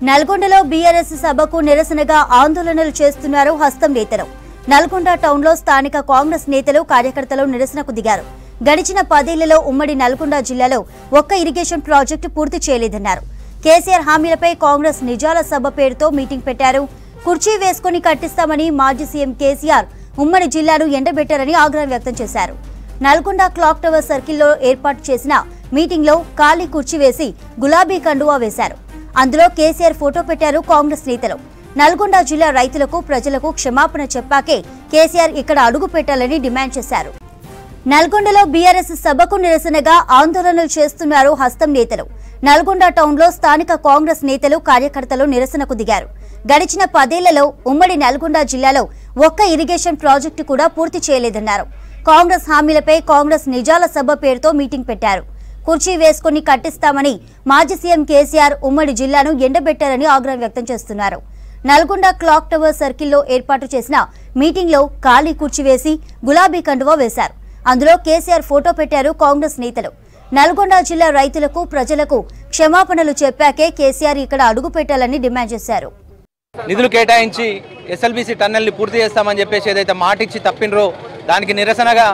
నల్గొండలో బీఆర్ఎస్ సభకు నిరసనగా ఆందోళనలు చేస్తున్నారు హస్తం నేతలు. నల్గొండ టౌన్లో స్థానిక కాంగ్రెస్ నేతలు కార్యకర్తలు నిరసనకు దిగారు. గడిచిన 10 ఏళ్లలో ఉమ్మడి నల్గొండ జిల్లాలో ఒక్క ఇరిగేషన్ ప్రాజెక్టు పూర్తి చేయలేదన్నారు. కేసీఆర్ హామీలపై కాంగ్రెస్ నిజాల సభ పేరుతో మీటింగ్ పెట్టారు. కుర్చీ వేసుకుని కట్టిస్తామని మాజీ సీఎం కేసీఆర్ ఉమ్మడి జిల్లాను ఎండబెట్టారని ఆగ్రహం వ్యక్తం చేశారు. నల్గొండ క్లాక్ టవర్ సర్కిల్లో ఏర్పాటు చేసిన మీటింగ్లో ఖాళీ కుర్చీ వేసి గులాబీ కండువా వేశారు. అందులో కేసీఆర్ ఫోటో పెట్టారు కాంగ్రెస్ నేతలు. నల్గొండ జిల్లా రైతులకు ప్రజలకు క్షమాపణ చెప్పాకే కేసీఆర్ ఇక్కడ అడుగు పెట్టాలని డిమాండ్ చేశారు. నల్గొండలో బీఆర్ఎస్ సభకు నిరసనగా ఆందోళనలు చేస్తున్నారు హస్తం నేతలు. నల్గొండ టౌన్లో స్థానిక కాంగ్రెస్ నేతలు కార్యకర్తలు నిరసనకు దిగారు. గడిచిన 10 ఏళ్లలో ఉమ్మడి నల్గొండ జిల్లాలో ఒక్క ఇరిగేషన్ ప్రాజెక్టు కూడా పూర్తి చేయలేదన్నారు. కాంగ్రెస్ హామీలపై కాంగ్రెస్ నిజాల సభ పేరుతో మీటింగ్ పెట్టారు. కుర్చీ వేసుకుని కట్టిస్తామని మాజీ సీఎం కేసీఆర్ ఉమ్మడి జిల్లాను ఎండబెట్టారని ఆగ్రహం వ్యక్తం చేస్తున్నారు. నల్గొండ క్లాక్ టవర్ సర్కిల్లో ఏర్పాటు చేసిన మీటింగ్లో ఖాళీ కుర్చీ వేసి గులాబీ కండువా వేశారు. అందులో కేసీఆర్ ఫోటో పెట్టారు కాంగ్రెస్ నేతలు. నల్గొండ జిల్లా రైతులకు ప్రజలకు క్షమాపణలు చెప్పాకే కేసీఆర్ ఇక్కడ అడుగు పెట్టాలని డిమాండ్ చేశారు. నిధులు కేటాయించి ఎస్ఎల్బీసీ టన్నెల్ని పూర్తి చేస్తామని చెప్పేసి ఏదైతే మాటిచ్చి తప్పినరో దానికి నిరసనగా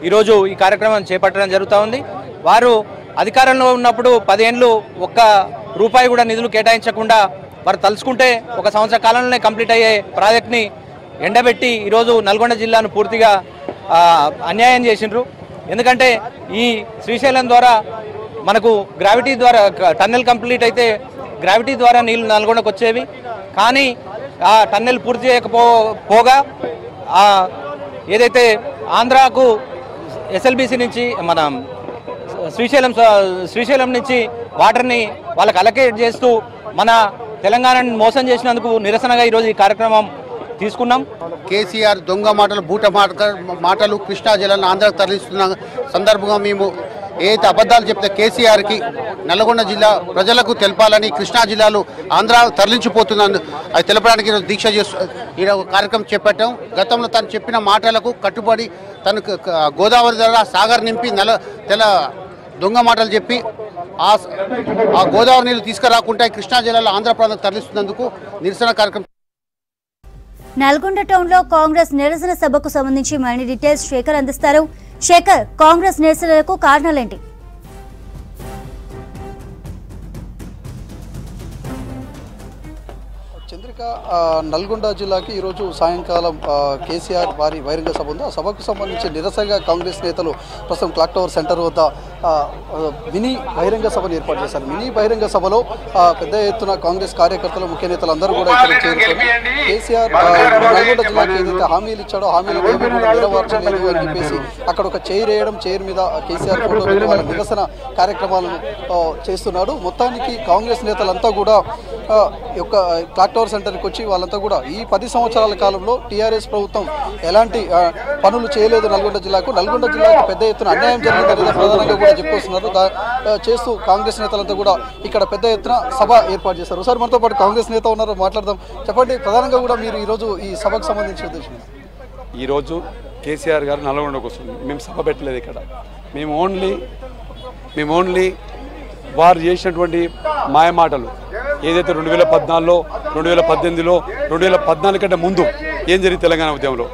ఈరోజు ఈ కార్యక్రమం చేపట్టడం జరుగుతూ ఉంది. వారు అధికారంలో ఉన్నప్పుడు 10 ఏళ్ళు ఒక్క రూపాయి కూడా నిధులు కేటాయించకుండా వారు తలుచుకుంటే 1 సంవత్సర కాలంలోనే కంప్లీట్ అయ్యే ప్రాజెక్ట్ని ఎండబెట్టి ఈరోజు నల్గొండ జిల్లాను పూర్తిగా అన్యాయం చేసిండ్రు. ఎందుకంటే ఈ శ్రీశైలం ద్వారా మనకు గ్రావిటీ ద్వారా టన్నెల్ కంప్లీట్ అయితే గ్రావిటీ ద్వారా నీళ్లు నల్గొండకు వచ్చేవి. కానీ ఆ టన్నెల్ పూర్తి చేయకపోగా ఏదైతే ఆంధ్రాకు ఎస్ఎల్బీసీ నుంచి మన శ్రీశైలం నుంచి వాటర్ని వాళ్ళకి అలకేట్ చేస్తూ మన తెలంగాణని మోసం చేసినందుకు నిరసనగా ఈరోజు ఈ కార్యక్రమం తీసుకున్నాం. కేసీఆర్ దొంగ మాటలు బూట మాటలు కృష్ణా జిల్లాను ఆంధ్రాకు తరలిస్తున్న సందర్భంగా మేము ఏదైతే అబద్ధాలు చెప్తే కేసీఆర్కి నల్గొండ జిల్లా ప్రజలకు తెలపాలని కృష్ణా జిల్లాలో ఆంధ్ర తరలించిపోతుందని అది తెలపడానికి ఈరోజు దీక్ష ఈరోజు కార్యక్రమం చేపట్టాం. గతంలో తను చెప్పిన మాటలకు కట్టుబడి తను గోదావరి ద్వారా సాగర్ నింపి దొంగ మాటలు చెప్పి ఆ గోదావరి నీళ్లు తీసుకురాకుండా కృష్ణా జిల్లాలో ఆంధ్ర ప్రాంతం తరలిస్తున్నందుకు నిరసన కార్యక్రమం. నల్గొండ టౌన్ లో కాంగ్రెస్ నిరసన సభకు సంబంధించి మరిన్ని డీటెయిల్స్ శేఖర్ అందిస్తారు. శేఖర్, కాంగ్రెస్ నిరసనలకు కారణాలేంటి? చంద్రిక, నల్గొండ జిల్లాకి ఈరోజు సాయంకాలం కేసీఆర్ వారి బహిరంగ సభ ఉంది. ఆ సభకు సంబంధించి నిరసనగా కాంగ్రెస్ నేతలు ప్రస్తుతం క్లాక్ టవర్ సెంటర్ వద్ద మినీ బహిరంగ సభను ఏర్పాటు చేశారు. మినీ బహిరంగ సభలో పెద్ద ఎత్తున కాంగ్రెస్ కార్యకర్తలు ముఖ్య నేతలు అందరూ కూడా ఇక్కడ చేరుకొని కేసీఆర్ నల్గొండ జిల్లాకి ఏదైతే హామీలు ఇచ్చాడో హామీలు నెరవేర్చలేదు అని చెప్పేసి అక్కడ ఒక చైర్ వేయడం, చైర్ మీద కేసీఆర్ ఫోటో పెట్టి వాళ్ళ నిరసన కార్యక్రమాలను చేస్తున్నాడు. మొత్తానికి కాంగ్రెస్ నేతలంతా కూడా యొక్క క్లాక్ టవర్ సెంటర్కి వచ్చి వాళ్ళంతా కూడా ఈ 10 సంవత్సరాల కాలంలో టీఆర్ఎస్ ప్రభుత్వం ఎలాంటి పనులు చేయలేదు నల్గొండ జిల్లాకు పెద్ద ఎత్తున అన్యాయం జరిగిందనేది ప్రధానంగా కూడా చెప్పుకొస్తున్నారు. చేస్తూ కాంగ్రెస్ నేతలంతా కూడా ఇక్కడ పెద్ద ఎత్తున సభ ఏర్పాటు చేశారు. సార్, మనతో పాటు కాంగ్రెస్ నేత ఉన్నారు, మాట్లాడదాం. చెప్పండి, ప్రధానంగా కూడా మీరు ఈరోజు ఈ సభకు సంబంధించిన ఉద్దేశం? ఈరోజు కేసీఆర్ గారు నల్గొండకు వస్తుంది. మేము సభ పెట్టలేదు ఇక్కడ. మేము ఓన్లీ వారు చేసినటువంటి మాయమాటలు ఏదైతే 2014లో 2018లో 2014 కంటే ముందు ఏం జరిగింది తెలంగాణ ఉద్యమంలో,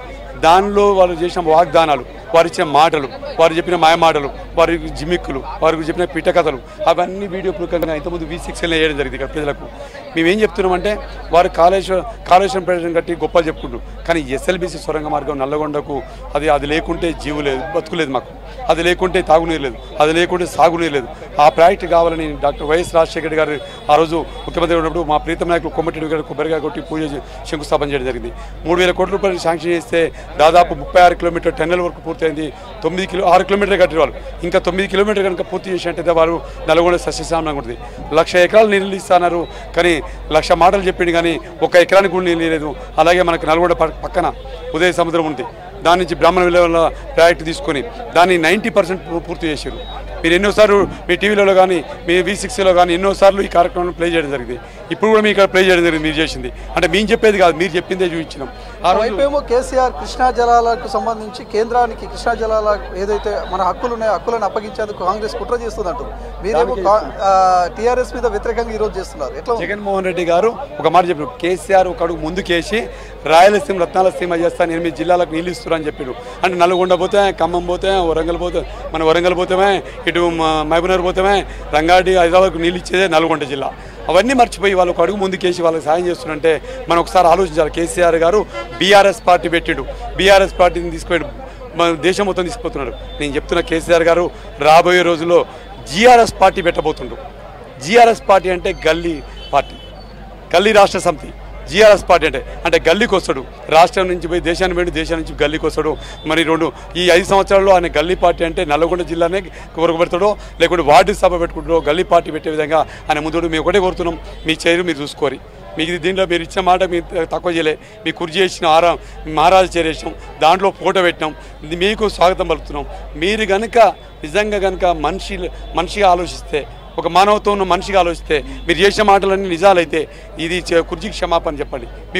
దానిలో వాళ్ళు చేసిన వాగ్దానాలు, వారు ఇచ్చిన మాటలు, వారు చెప్పిన మాయమాటలు, వారి జిమిక్కులు, వారికి చెప్పిన పిట్టకథలు అవన్నీ వీడియో పూర్వకంగా ఇంతకుముందు V6లో వేయడం జరిగింది. ఇక్కడ ప్రజలకు మేమేం చెప్తున్నామంటే వారు కాళేశ్వరం ప్రజలను కట్టి గొప్పలు చెప్పుకుంటారు. కానీ ఎస్ఎల్బీసీ సొరంగ మార్గం నల్లగొండకు అది లేకుంటే జీవు లేదు, బతుకులేదు, మాకు అది లేకుంటే తాగునీరు లేదు, అది లేకుంటే సాగునీరు లేదు. ఆ ప్రాజెక్ట్ కావాలని డాక్టర్ వైఎస్ రాజశేఖర్ గారు ఆ రోజు ముఖ్యమంత్రి ఉన్నప్పుడు మా ప్రీతం నాయకులు కొమ్మటిరెడ్డి గారు కొబ్బరిగా కొట్టి పూజ శంకుస్థాపన చేయడం జరిగింది. 3000 కోట్ల రూపాయలు శాంక్షన్ చేస్తే దాదాపు 36 కిలోమీటర్ టన్నెల్ వరకు పూర్తయింది. 6 కిలోమీటర్లు కట్టిన వాళ్ళు ఇంకా 9 కిలోమీటర్లు కనుక పూర్తి చేసినట్టయితే వారు నల్గొండ సస్యశ్యామలంగా ఉంటుంది. 1,00,000 ఎకరాలు నీళ్ళు ఇస్తున్నారు, కానీ 1,00,000 మాటలు చెప్పింది కానీ 1 ఎకరానికి కూడా నీళ్ళు లేదు. అలాగే మనకు నల్గొండ పక్కన ఉదయ సముద్రం ఉంది, దాని నుంచి బ్రాహ్మణ విలువల ప్రాజెక్టు తీసుకొని దాన్ని 90% పూర్తి చేశారు. మీరు ఎన్నోసార్లు మీ టీవీలలో కానీ మీ V6లో కానీ ఎన్నోసార్లు ఈ కార్యక్రమం ప్లే చేయడం జరిగింది. ఇప్పుడు కూడా మీకు ప్లే చేయడం జరిగింది. మీరు చేసింది అంటే మేము చెప్పేది కాదు, మీరు చెప్పిందే చూపించినాం. ఆ వైపేమో కేసీఆర్ కృష్ణా జలాలకు సంబంధించి కేంద్రానికి కృష్ణా జలాల ఏదైతే మన హక్కులు ఉన్నాయో హక్కులను అప్పగించేందుకు కాంగ్రెస్ కుట్ర చేస్తుందంటూ మీరేమో టీఆర్ఎస్ మీద వ్యతిరేకంగా ఈరోజు చేస్తున్నారు. ఎట్లా జగన్మోహన్ రెడ్డి గారు ఒక మాట చెప్పారు, కేసీఆర్ ఒక అడుగు ముందుకేసి రాయలసీమ రత్నాలసీమ చేస్తాను 8 జిల్లాలకు నీళ్ళు ఇస్తున్నారని చెప్పాడు. అంటే నల్గొండ పోతే, ఖమ్మం పోతే, వరంగల్ పోతే, మన వరంగల్ పోతామే, ఇటు మహబూబ్నగర్ పోతామే, రంగారెడ్డి హైదరాబాద్కు నీళ్ళు ఇచ్చేదే నల్గొండ జిల్లా. అవన్నీ మర్చిపోయి వాళ్ళు ఒక అడుగు ముందుకేసి వాళ్ళకి సాయం చేస్తుంటే మనం ఒకసారి ఆలోచించాలి. కేసీఆర్ గారు బీఆర్ఎస్ పార్టీ పెట్టాడు, బీఆర్ఎస్ పార్టీని తీసుకుపోయాడు, మన దేశం మొత్తం తీసుకుపోతున్నాడు. నేను చెప్తున్న కేసీఆర్ గారు రాబోయే రోజుల్లో జీఆర్ఎస్ పార్టీ పెట్టబోతుండు. జీఆర్ఎస్ పార్టీ అంటే గల్లీ పార్టీ, గల్లీ రాష్ట్ర సమితి. జీఆర్ఎస్ పార్టీ అంటే గల్లీకి వస్తాడు, రాష్ట్రం నుంచి పోయి దేశాన్ని పోయి దేశం నుంచి గల్లీకి వస్తాడు. మరి ఈ 5 సంవత్సరాల్లో ఆయన గల్లీ పార్టీ అంటే నల్లగొండ జిల్లానే కొరకబెడతాడో లేకుంటే వార్డు సభ పెట్టుకుంటాడో గల్లీ పార్టీ పెట్టే విధంగా ఆయన ముందు మేము ఒకటే కోరుతున్నాం, మీ చైరు మీరు చూసుకోరి. మీకు దీంట్లో మీరు ఇచ్చిన మాట మీరు తక్కువ చేయలే, మీకు కుర్చీ చేసిన మహారాజు చేరేసాం, దాంట్లో ఫోటో పెట్టినాం, మీకు స్వాగతం పలుకుతున్నాం. మీరు కనుక నిజంగా కనుక మనిషిగా ఆలోచిస్తే, ఒక మానవత్వం ఉన్న మనిషిగా ఆలోచిస్తే, మీరు చేసిన మాటలన్నీ నిజాలైతే ఇది కుర్చీకి క్షమాపణ చెప్పండి. మీ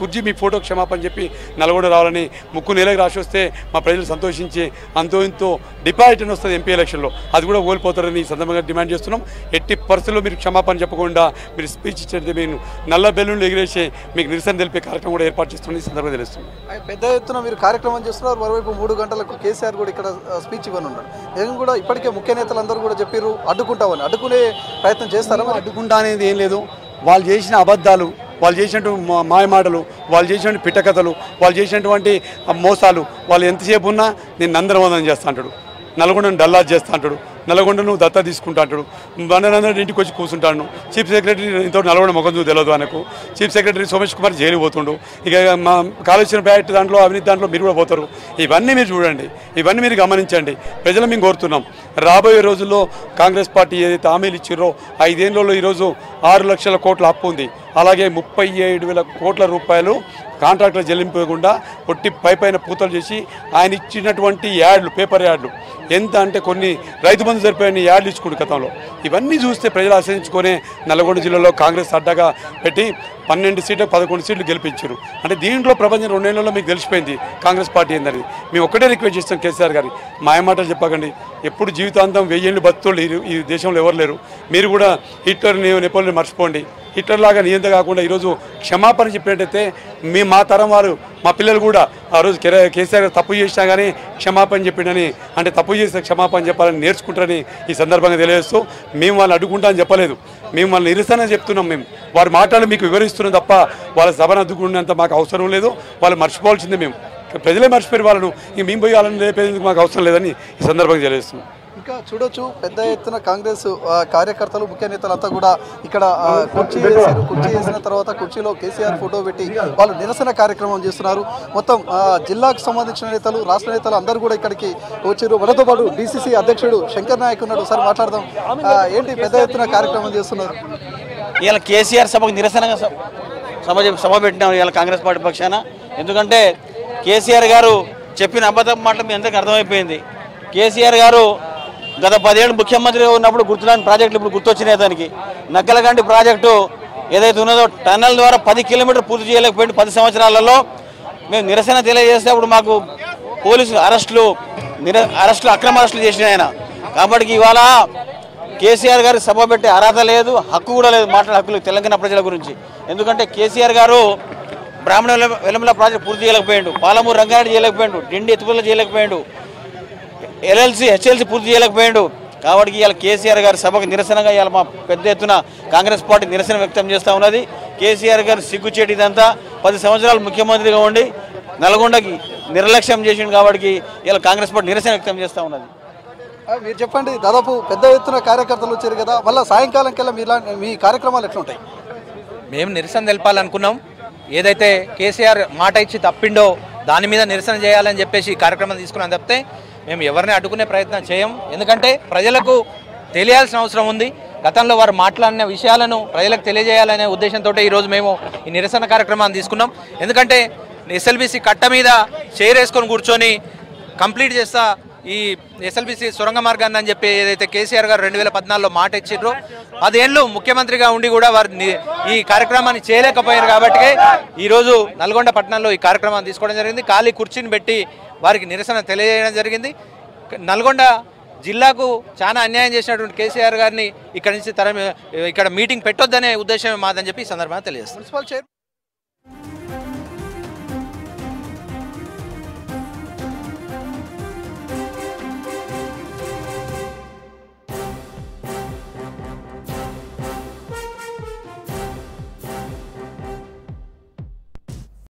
కుర్చీ మీ ఫోటో క్షమాపణ చెప్పి నల్గొండ రావాలని ముక్కు నెలకు రాసి వస్తే మా ప్రజలు సంతోషించి అంతో ఇంతో డిపాజిట్ అని వస్తుంది ఎంపీ ఎలక్షన్లో, అది కూడా ఓడిపోతారని ఈ సందర్భంగా డిమాండ్ చేస్తున్నాం. ఎట్టి పరిస్థితుల్లో మీరు క్షమాపణ చెప్పకుండా మీరు స్పీచ్ ఇచ్చేది మేము నల్ల బెలూన్లు ఎగిరేసి మీకు నిరసన తెలిపే కార్యక్రమం కూడా ఏర్పాటు చేస్తుంది. ఈ సందర్భంగా తెలుస్తుంది. పెద్ద ఎత్తున మీరు కార్యక్రమం చేస్తున్నారు. మరోవైపు 3 గంటలకు కేసీఆర్ కూడా ఇక్కడ స్పీచ్ ఇవ్వనున్నారు. నేను కూడా ఇప్పటికే ముఖ్య నేతలందరూ కూడా చెప్పారు అడ్డుకునే ప్రయత్నం చేస్తారా? అడ్డుకుంటా అనేది ఏం లేదు. వాళ్ళు చేసిన అబద్ధాలు, వాళ్ళు చేసినటువంటి మాయమాటలు, వాళ్ళు చేసినటువంటి పిట్టకథలు, వాళ్ళు చేసినటువంటి మోసాలు, వాళ్ళు ఎంతసేపు ఉన్నా నేను నందరవందనం చేస్తా అంటాడు, నల్గొండను డల్లాజ్ చేస్తా అంటాడు, నల్గొండను దత్తా తీసుకుంటా అంటాడు, బండనందరి ఇంటికి వచ్చి కూర్చుంటాను. చీఫ్ సెక్రటరీ ఇంతో నల్గొండ ముఖం తెలియదు ఆయనకు. Chief secretary Somesh Kumar jail పోతుండు. ఇక మా కాళేశ్వరం ప్రాజెక్టు దాంట్లో అవినీతి దాంట్లో మీరు కూడా పోతారు. ఇవన్నీ మీరు చూడండి, ఇవన్నీ మీరు గమనించండి. ప్రజలు మేము కోరుతున్నాం, రాబోయే రోజుల్లో కాంగ్రెస్ పార్టీ ఏదైతే హామీలు ఇచ్చిర్రో 5 ఏళ్లలో ఈరోజు 6 లక్షల కోట్ల అప్పు ఉంది. అలాగే 37,000 కోట్ల రూపాయలు కాంట్రాక్టులు చెల్లింపకుండా ఒట్టి పైపైన పూతలు చేసి ఆయన ఇచ్చినటువంటి యాడ్లు, పేపర్ యాడ్లు ఎంత అంటే కొన్ని రైతు బంధు సరిపోయిన యాడ్లు ఇచ్చుకుంటు గతంలో. ఇవన్నీ చూస్తే ప్రజలు ఆశ్రయించుకొని నల్గొండ జిల్లాలో కాంగ్రెస్ అడ్డగా పెట్టి 12 సీట్లు 11 సీట్లు గెలిపించారు. అంటే దీంట్లో ప్రపంచం 2 ఏళ్లలో మీకు తెలిసిపోయింది కాంగ్రెస్ పార్టీ ఏందని. మేము ఒకటే రిక్వెస్ట్ చేస్తాం కేసీఆర్ గారి, మాయమాటలు చెప్పకండి. ఎప్పుడు జీవితాంతం 1000 ఏళ్ళు బతుకులు ఈ దేశంలో ఎవరు లేరు. మీరు కూడా హిట్లర్ నెపోలియన్ మర్చిపోండి. హిట్లర్ లాగా నియంత కాకుండా ఈరోజు క్షమాపణ చెప్పినట్టయితే మా తరం వారు, మా పిల్లలు కూడా ఆ రోజు కేసీఆర్ గారు తప్పు చేసినా కానీ క్షమాపణ చెప్పిండని, అంటే తప్పు చేస్తే క్షమాపణ చెప్పాలని నేర్చుకుంటారని ఈ సందర్భంగా తెలియజేస్తూ, మేము వాళ్ళని అడ్డుకుంటా అని చెప్పలేదు, మేము వాళ్ళని నిరసన చెప్తున్నాం. మేము వారి మాటలు మీకు వివరిస్తున్నాం తప్ప వాళ్ళ సభను అడ్డుకునేంత మాకు అవసరం లేదు. వాళ్ళు మర్చిపోవాల్సిందే. మేము ప్రజలే మర్చిపోయారు వాళ్ళను, ఇంక మేము పోయి వాళ్ళని లేపేందుకు మాకు అవసరం లేదని ఈ సందర్భంగా తెలియజేస్తున్నాం. ఇంకా చూడొచ్చు, పెద్ద ఎత్తున కాంగ్రెస్ కార్యకర్తలు, ముఖ్య నేతలంతా కూడా ఇక్కడ కుర్చీ వేసారు. కుర్చీ వేసిన తర్వాత కుర్చీలో కేసీఆర్ ఫోటో పెట్టి వాళ్ళు నిరసన కార్యక్రమం చేస్తున్నారు. మొత్తం జిల్లాకు సంబంధించిన నేతలు, రాష్ట్ర నేతలు అందరూ కూడా ఇక్కడికి వచ్చారు. మనతో పాటు DCC అధ్యక్షుడు శంకర్ నాయక్ ఉన్నాడు. ఒకసారి మాట్లాడదాం. ఏంటి పెద్ద ఎత్తున కార్యక్రమం చేస్తున్నారు? ఇవాళ కేసీఆర్ సభకు నిరసనగా సభ పెట్టినాం ఇవాళ కాంగ్రెస్ పార్టీ పక్షాన. ఎందుకంటే కేసీఆర్ గారు చెప్పిన అబద్ధం మాటలు మీ అందరికీ అర్థమైపోయింది. కేసీఆర్ గారు గత 10 ఏళ్ళు ముఖ్యమంత్రిగా ఉన్నప్పుడు గుర్తురాని ప్రాజెక్టులు ఇప్పుడు గుర్తొచ్చినాయి. దానికి నక్కలగండి ప్రాజెక్టు ఏదైతే ఉన్నదో టన్నల్ ద్వారా 10 కిలోమీటర్లు పూర్తి చేయలేకపోయింది 10 సంవత్సరాలలో. మేము నిరసన తెలియజేస్తే అప్పుడు మాకు పోలీసులు అరెస్టులు అక్రమ అరెస్టులు చేసినాయి ఆయన. కాబట్టి ఇవాళ కేసీఆర్ గారు సభ పెట్టే అర్హత లేదు, హక్కు కూడా లేదు మాట్లాడే హక్కులు తెలంగాణ ప్రజల గురించి. ఎందుకంటే కేసీఆర్ గారు బ్రాహ్మణ వెలంల ప్రాజెక్టు పూర్తి చేయలేకపోయాడు, పాలమూరు రంగారెడ్డి చేయలేకపోయాడు, డిండి ఎత్తుపల్లి చేయలేకపోయాడు, LLC HLC పూర్తి చేయలేకపోయాడు. కాబట్టి ఇవాళ కేసీఆర్ గారి సభకు నిరసనగా ఇవాళ మా పెద్ద ఎత్తున కాంగ్రెస్ పార్టీ నిరసన వ్యక్తం చేస్తూ ఉన్నది. కేసీఆర్ గారు సిగ్గుచేటి ఇదంతా 10 సంవత్సరాలు ముఖ్యమంత్రిగా ఉండి నల్గొండకి నిర్లక్ష్యం చేసిండు. కాబట్టి ఇవాళ కాంగ్రెస్ పార్టీ నిరసన వ్యక్తం చేస్తూ ఉన్నది. మీరు చెప్పండి, దాదాపు పెద్ద ఎత్తున కార్యకర్తలు వచ్చారు కదా, మళ్ళీ సాయంకాలం కల్లా మీ కార్యక్రమాలు ఎట్లుంటాయి? మేము నిరసన తెలపాలనుకున్నాం. ఏదైతే కేసీఆర్ మాట ఇచ్చి తప్పిండో దాని మీద నిరసన చేయాలని చెప్పేసి ఈ కార్యక్రమం తీసుకున్నాం తప్పితే మేము ఎవరిని అడ్డుకునే ప్రయత్నం చేయం. ఎందుకంటే ప్రజలకు తెలియాల్సిన అవసరం ఉంది. గతంలో వారు మాట్లాడిన విషయాలను ప్రజలకు తెలియజేయాలనే ఉద్దేశంతో ఈరోజు మేము ఈ నిరసన కార్యక్రమాన్ని తీసుకున్నాం. ఎందుకంటే SLBC కట్ట మీద చైర్ వేసుకొని కూర్చొని కంప్లీట్ చేస్తా ఈ ఎస్ఎల్బిసి సొరంగ మార్గాన్ని అని చెప్పి ఏదైతే కేసీఆర్ గారు 2014లో మాట ఇచ్చిండ్రో 10 ఏళ్ళు ముఖ్యమంత్రిగా ఉండి కూడా వారు ఈ కార్యక్రమాన్ని చేయలేకపోయారు కాబట్టి ఈరోజు నల్గొండ పట్టణంలో ఈ కార్యక్రమాన్ని తీసుకోవడం జరిగింది. ఖాళీ కుర్చీని పెట్టి వారికి నిరసన తెలియజేయడం జరిగింది. నల్గొండ జిల్లాకు చాలా అన్యాయం చేసినటువంటి కేసీఆర్ గారిని ఇక్కడ నుంచి ఇక్కడ మీటింగ్ పెట్టొద్దనే ఉద్దేశం మాదని చెప్పి ఈ సందర్భంగా తెలియజేస్తాం. Municipal chair